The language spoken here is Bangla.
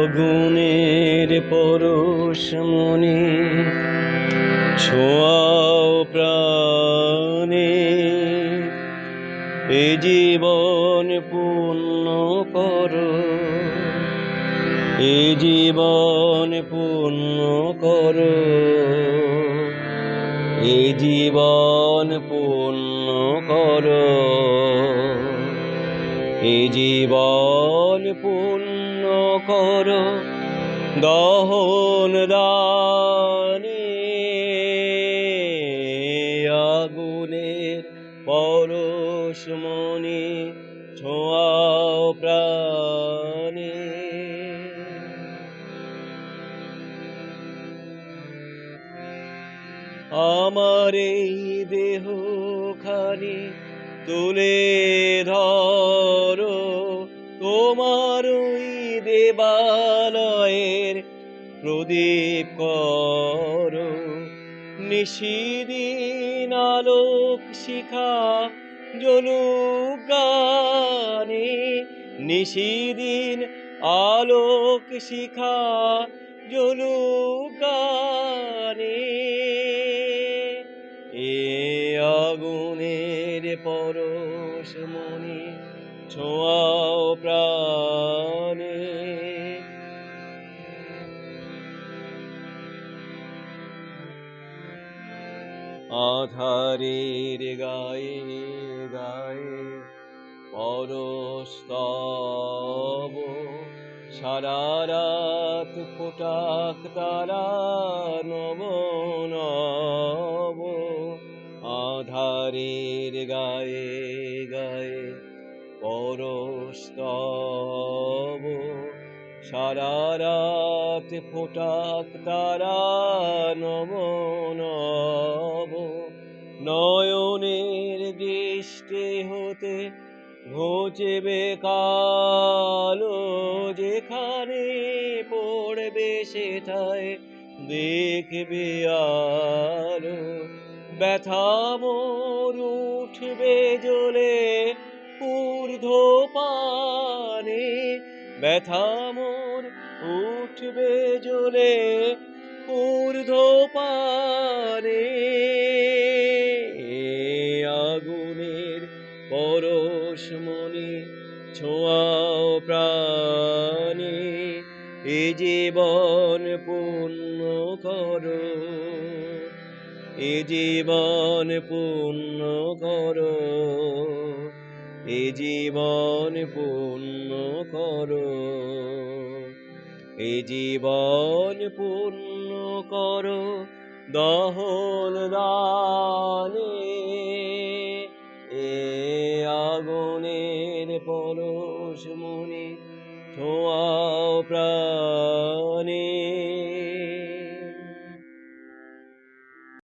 আগুনের পরশমণি ছোঁয়াও প্রাণে, এ জীবন পূর্ণ করো, এ জীবন পূর্ণ করো, এ জীবন পূর্ণ করো, এ জীবন পূর্ণ করো দহন দানে। আগুনের পরশমণি ছোঁয়াও প্রাণে। আমার এই দেহখানি তুলে ধরো, তোমার ওই দেবালয়ের প্রদীপ করো। নিশিদিন আলোক শিখা জ্বলুক গানে, নিশিদিন আলোক শিখা জ্বলুক গানে। এ আগুনের পরশমণি ছোঁয়াও প্রাণে। আধারের গায়ে গায়ে পরস্তব, সারা রাত ফোটাক তারা নব নব। আধারের গায়ে গায়ে পরস্তব, সারা রাত ফোটাক তারা নব নব। নয়নের দৃষ্টি হতে ঘুচবে কালো, যেখানে পড়বে সেটায় দেখবে আলো। ব্যথা মোর উঠবে জ্বলে ঊর্ধ্বপানে, ব্যথা মোর উঠবে জ্বলে ঊর্ধ্বপানে। আগুনের পরশমণি ছোঁয়াও প্রাণে, এ জীবন পূর্ণ করো, এ জীবন পূর্ণ করো, এ জীবন পূর্ণ করো, এ জীবন পূর্ণ করো দহন দানে। এ আগুনের পরশমণি ছোঁয়াও প্রাণে।